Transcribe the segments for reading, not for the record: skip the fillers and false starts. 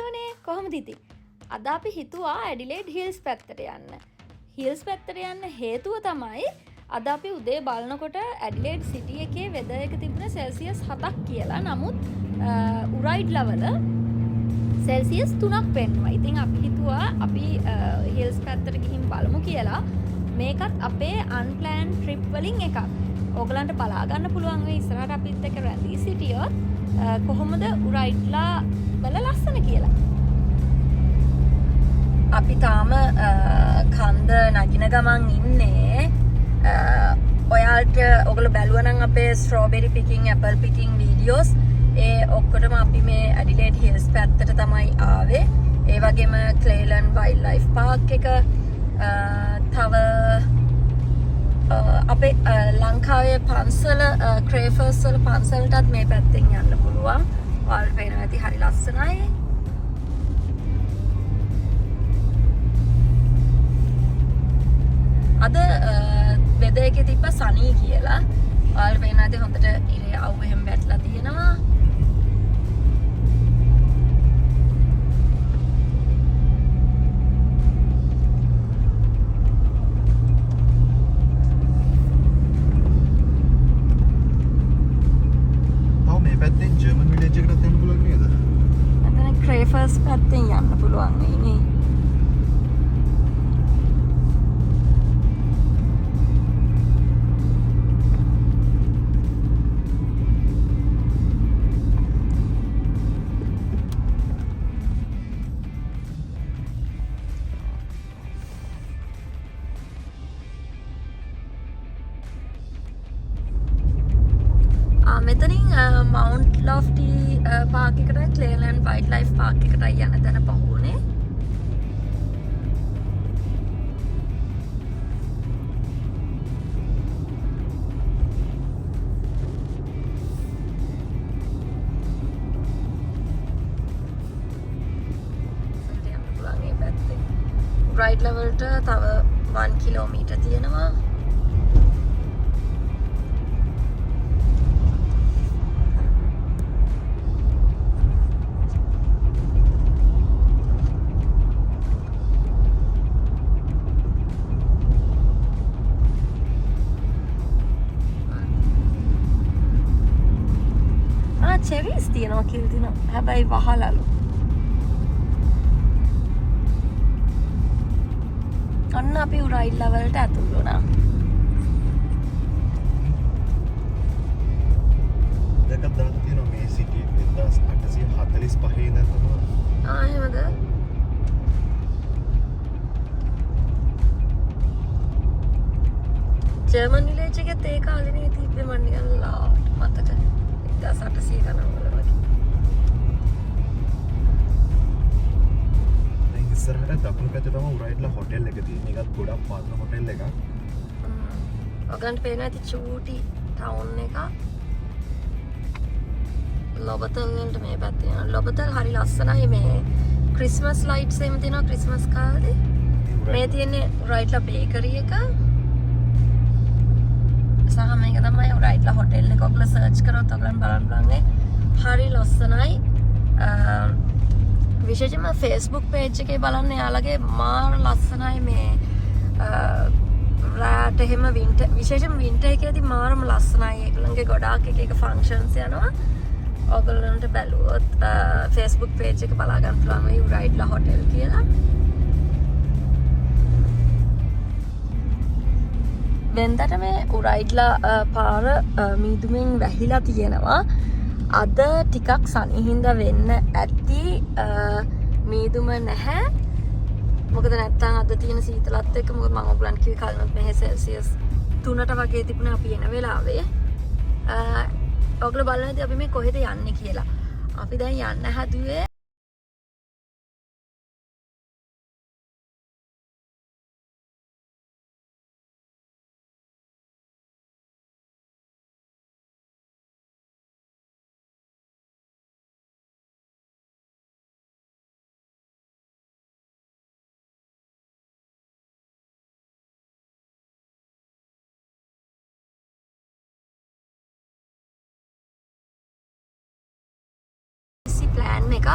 තියෙනවනේ කොහොමද ඉතින්. අද අපි හිතුවා ඇඩිලේඩ් හිල්ස් පැත්තට යන්න. හිල්ස් පැත්තට යන්න හේතුව තමයි අද අපි උදේ බලනකොට ඇඩිලේඩ් සිටි එකේ වෙදර් එක තිබුණ සෙල්සියස් 7ක් කියලා. නමුත් උරයිඩ් ලවල සෙල්සියස් 3ක් පෙන්වුවා. ඉතින් අපි හිතුවා අපි හිල්ස් පැත්තට ගිහින් බලමු කියලා. මේකත් අපේ අන්ප්ලෑන් ට්‍රිප් වලින් එකක්. ඕගලන්ට බලා ගන්න පුළුවන් වෙයි ඉස්සරහට අපිත් එක්ක රැඳී සිටියොත් කොහොමද උරයිඩ්ලා වල ලස්සන කියලා. අපි තාම කන්ද නගින ගමන් ඉන්නේ. ඔයාලට ඔයගොල්ලෝ බැලුවා නම් අපේ ස්ට්‍රෝබෙරි පිකින් ඇපල් පිකින් වීඩියෝස් ඒ ඔක්කොටම අපි මේ ඇඩිලේඩ් හිල්ස් පැත්තට තමයි ආවේ. ඒ වගේම ක්ලේලන් වයිල්ඩ් ලයිෆ් පාර්ක් එක තව අපේ ලංකාවේ පන්සල ක්‍රේෆර්ස් වල පන්සලටත් මේ පැත්තෙන් යන්න පුළුවන්. ඔයාලට පේනවා ඇති හරි ලස්සනයි. අද වෙදර් එකේ තිබ්බ සනී කියලා. ඔයාලට පේනවා ඇති හොඳට ඉරේ අවු එහෙම වැටලා තියෙනවා. ක්‍රේෆර්ස් පැත්තෙන් යන්න පුළුවන් නේ. මෙතනින් මවුන්ට් ලොෆ්ටි පාර්ක් එකටයි ක්ලේලන්ඩ් වයිල්ඩ් ලයිෆ් පාර්ක් එකටයි යන තැන පහුනේ. රයිඩ් ලෙවල්ට තව 1 කිලෝමීටර් තියෙනවා. චෙරීස් තියෙනවා කියලා තියෙනවා. හැබැයි වහලලු. ඔන්න අපි උරයිඩ් ලෙවල්ට ඇතුල් වුණා. දැකලා දාලා තියෙනවා මේ සිටි 1845 ඉඳන් තමයි. එහෙමද? ජර්මන් විලේජ් එකෙත් ඒ කාලේ තිබ්බේ මම නිකන් ලාට මතක. 1800 ගණන් වල වගේ. දැන් ඉස්සරහට දකුණු පැත්තේ තමයි උරයිඩ්ලා හොටෙල් එක තියෙන්නේ. ඒකත් ගොඩක් පාතන හොටෙල් එකක්. ඔයගන්ට පේනවා ඇති චූටි ටවුන් එක. ලොබතල් වලට මේ පැත්තේ යනවා. ලොබතල් හරි ලස්සනයි මේ ක්‍රිස්මස් ලයිට්ස් එහෙම තියෙනවා ක්‍රිස්මස් කාලේ. මේ තියෙන්නේ උරයිඩ්ලා බේකරි එක. සහ මේක තමයි උරයිඩ්ලා හොටෙල් එක. ඔයගොල්ලෝ සර්ච් කරොත් ඔයගලන් බලන්න පුළුවන්. හරි ලස්සනයි. විශේෂයෙන්ම Facebook page එකේ බලන්න යාළගේ මාර ලස්සනයි මේ රාට එහෙම වින්ටර් විශේෂයෙන්ම වින්ටර් එකේදී මාරම ලස්සනයි. ඒගොල්ලන්ගේ ගොඩාක් එක ෆන්ක්ෂන්ස් යනවා. ඔයගොල්ලන්ට බැලුවොත් Facebook page එක බලා ගන්න පුළුවන් මේ උරයිඩ්ලා හොටෙල් කියලා. වෙන්දට මේ උරයිඩ්ලා පාර මීදුමෙන් වැහිලා තියෙනවා. අද ටිකක් සනිහින්ද වෙන්න ඇති මීදුම නැහැ. මොකද නැත්තම් අද තියෙන සීතලත් එක්ක මොකද මම ඔයගලන්ට කිව්වේ කලිනුත් මෙහෙ සෙල්සියස් 3ට වගේ තිබුණේ අපි එන වෙලාවේ. ඔයගොල්ලෝ බලන්නදී අපි මේ කොහෙද යන්නේ කියලා. අපි දැන් යන්න හැදුවේ ප්ලෑන් එකක්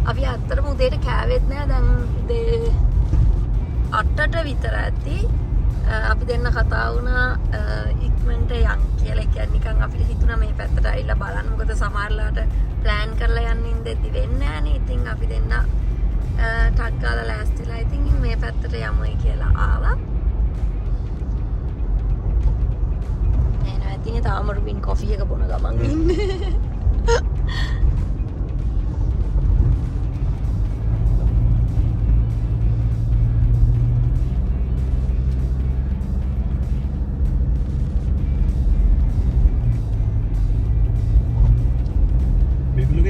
අපි ඇත්තටම උදේට කෑවෙත් නෑ. දැන් උදේ 8ට විතර ඇති. අපි දෙන්න කතා වුණා ඉක්මනට යන් කියලා. කියන්නේ නිකන් අපිට හිතුණා මේ පැත්තට ඇවිල්ලා බලන්න. මොකද සමහරලාට ප්ලෑන් කරලා යන්න ඉඳෙද්දි වෙන්නේ නෑනේ. ඉතින් අපි දෙන්න ටක් ගාලා ලෑස්තිලා ඉතින් මේ පැත්තට යමුයි කියලා ආවා. එනවා ඉතින් තාම රුබින් කොෆි එක බොන ගමන් ඉන්නේ.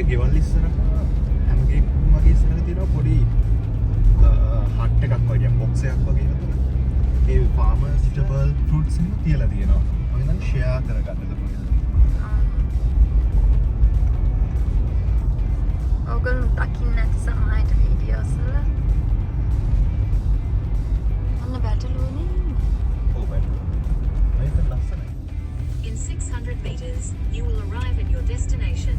ගෙවල් ඉස්සරහා හැමගේ මගේ ඉස්සරහ තියෙනවා පොඩි හට් එකක් වගේ බොක්ස් එකක් වගේ නේද? ඒ ෆාමර්ස්ටබල් ෆෘට්ස් එහෙම තියලා තියෙනවා. මම හිතන්නේ ෂෙයා කරගන්නද පුළුවන්. ඔයගොල්ලෝ දකින්න නැති සමහරට වීඩියෝස් වල අන්න බැටළුවනේ ඉන්නේ. ඔව් බැටළුව. ඒක ලස්සනයි. In 600 meters, you will arrive at your destination.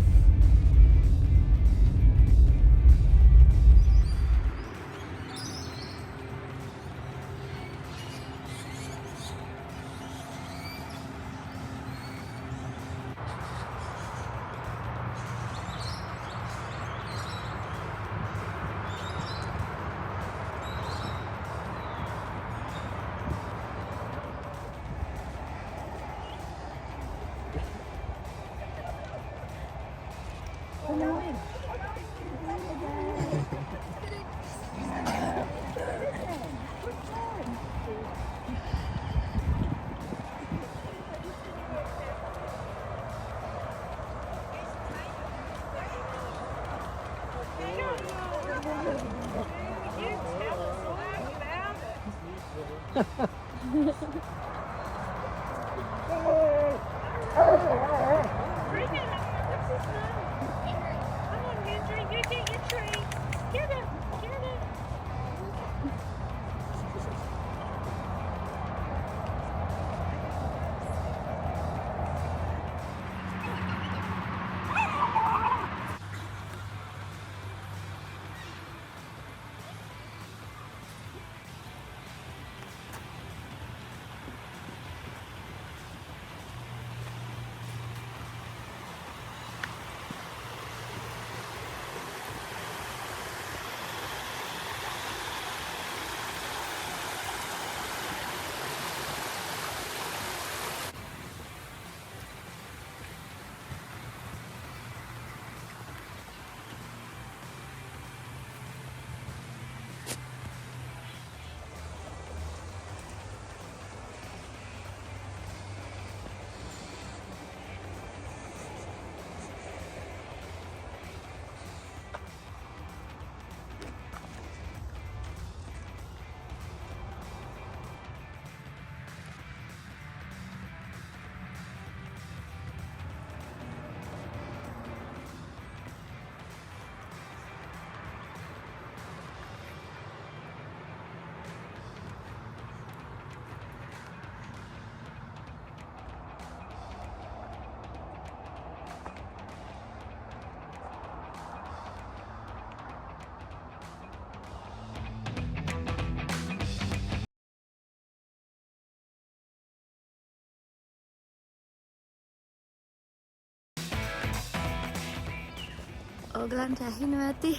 ඔයගලන්ට ඇහෙනවා ඇති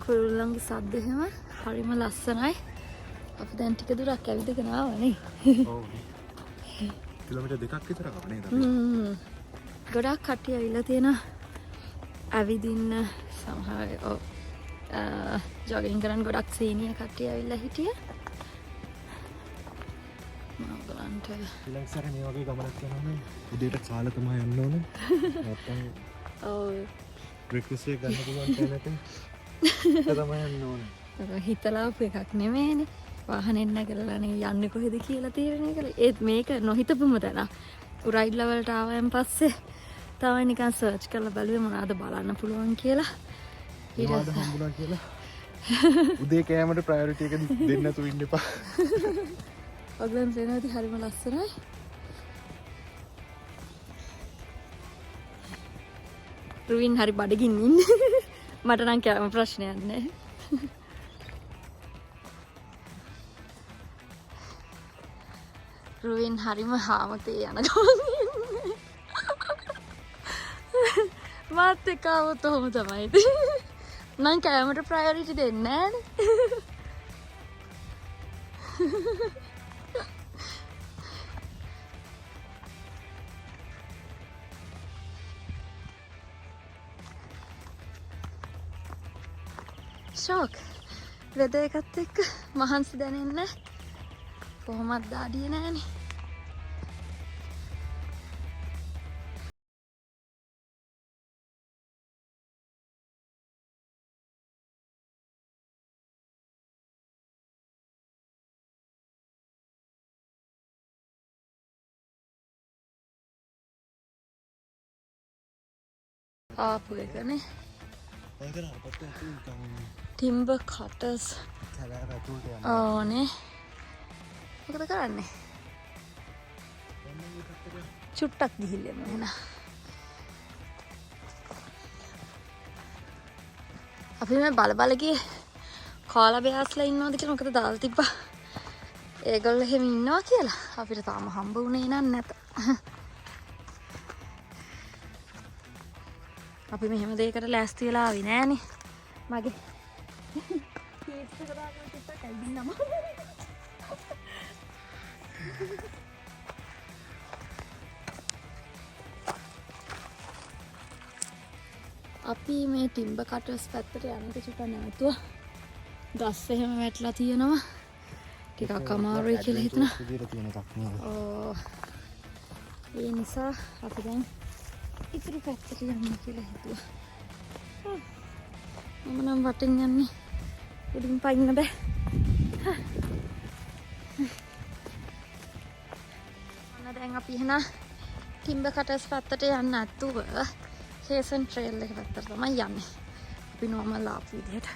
කුරුල්ලන්ගේ සද්ද එහෙම හරිම ලස්සනයි. අපි දැන් ටික දුරක් ඇවිදගෙන ආවනේ. ඔව්. කිලෝමීටර් 2ක් විතර ආවා නේද? ගොඩක් කට්ටිය ඇවිල්ලා තියෙනවා. ඇවිදින්න සමහර ජොගින් කරන් ගොඩක් සීනියර් කට්ටිය ඇවිල්ලා හිටියා. ඔයගලන්ට ඊළඟ සැරේ මේ වගේ ගමනක් යනවා නම් උදේට කාලා තමයි යන්න ඕනේ. නැත්තම් ඔව් බ්‍රේක්ෆාස්ට් එක ගන්න පුළුවන් තැනක තමයි යන්න ඕනේ. හිතලා ආපු එකක් නෙමෙයිනේ. වාහනෙන් නැගලානේ යන්නේ කොහෙද කියලා තීරණය කළේ. ඒත් මේක නොහිතපුම තැන. රයිඩ් ලෙවල්ට ආවයන් පස්සේ තමයි නිකන් සර්ච් කරලා බැලුවේ මොනවද බලන්න පුළුවන් කියලා. ඊට හම්බුණා කියලා. උදේ කෑමට ප්‍රයොරිටි එක දෙන්න නැතුව ඉන්න එපා. ඔයගලන් සේනාවති හරිම ලස්සනයි. රුවින් හරි බඩගින්න ඉන්නේ. මට නම් කෑම ප්‍රශ්නයක් නෑ. රුවින් හරිම හාමතේ යන ගමන් ඉන්නේ. මාත් එක්ක આવොත් ඔහොම තමයි ඉතින්. නම් කෑමට ප්‍රයොරිටි දෙන්නේ නෑනේ. ෂෝක් වෙදර් එකත් එක්ක මහන්සි දැනෙන්නේ කොහොමත් දාඩිය නෑනේ. ආපු එකනේ ටිම්බර් කටර්ස්. ඕනේ මොකද කරන්නේ? චුට්ටක් ගිහිල්ලෙමු එහෙනම්. අපි මේ බල ගියේ කාලා බෑස්ලා ඉන්නවද කියලා මොකද දාලා තිබ්බා. ඒගොල්ලෝ එහෙම ඉන්නවා කියලා. අපිට තාම හම්බ වුණේ නැත. අපි මෙහෙම දෙයකට ලෑස්ති වෙලා ආවේ නෑනේ. මගේ කීට්ස් එක දාගෙන ටිකක් ඇවිදින්නම. අපි මේ ටිම්බර් කටර්ස් පැත්තට යන්න චුට්ටක් නැවතුවා. ගස් එහෙම වැටලා තියෙනවා. ටිකක් අමාරුයි කියලා හිතනවා. ඒ නිසා අපි දැන් ඉතුරු පැත්තට යන්න කියලා හිතුවා. මම නම් වටෙන් යන්නේ. උඩින් පයින්න බෑ. අන්න දැන් අපි එහෙනම් ටිම්බර් කටර්ස් පැත්තට යන්න නැතුව හේසන් ට්‍රේල් එක පැත්තට තමයි යන්නේ. අපි නෝමල් ආපු විදිහට.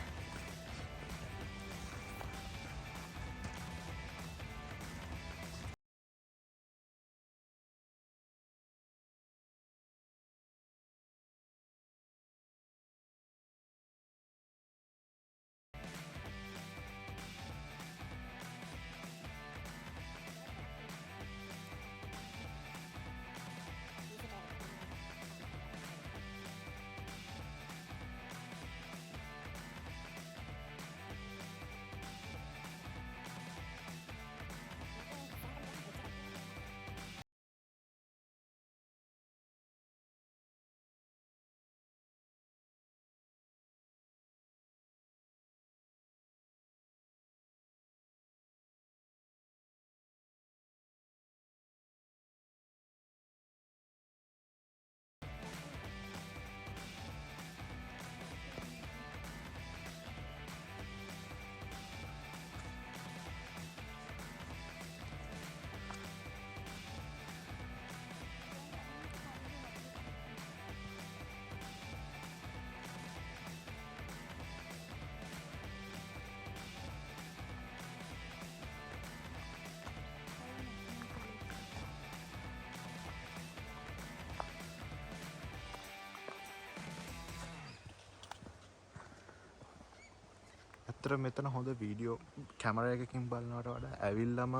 ඇත්තට මෙතන හොඳ වීඩියෝ කැමරා එකකින් බලනවට වඩා ඇවිල්ලාම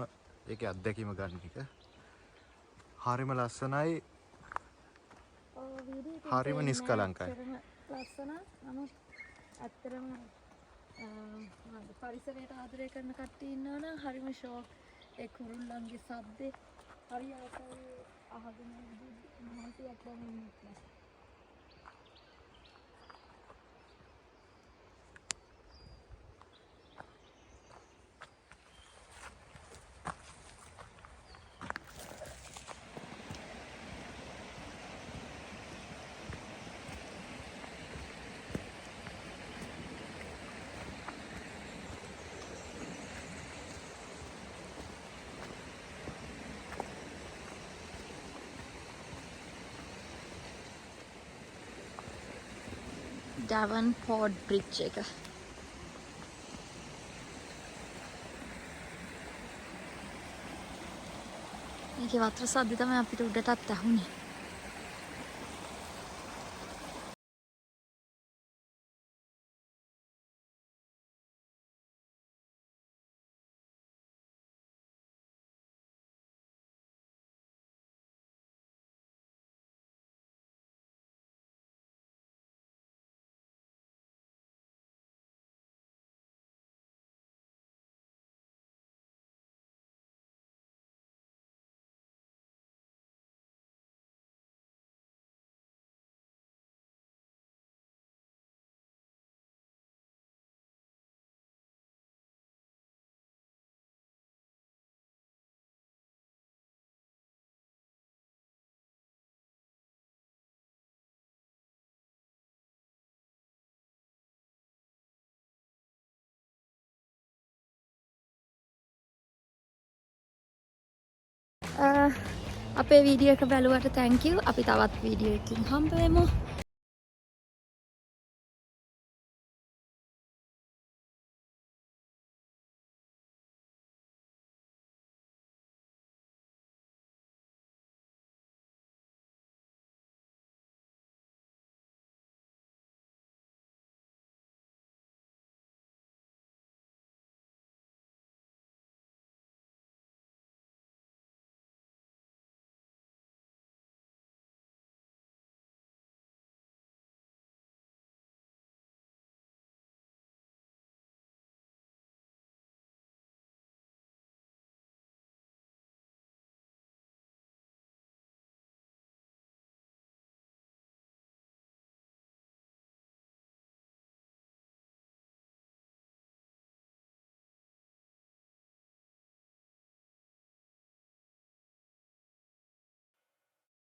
ඒකේ අත්දැකීම ගන්න එක හරිම ලස්සනයි. හරිම නිස්කලංකයි. ලස්සන නමුත් ඇත්තටම පරිසරයට ආදරය කරන කට්ටිය ඉන්නවා නම් හරිම ෂෝක්. ඒ කුරුල්ලන්ගේ සද්දේ හරි ආසයි අහගෙන මහන්සියක් දැනෙන්නේ. Davenport Bridge එක. මේකේ වතුර සද්ද තමයි අපිට උඩටත් ඇහුනේ. අපේ වීඩියෝ එක බැලුවට තැංකව්. අපි තවත් වීඩියෝ එකින් හම්බවෙමු.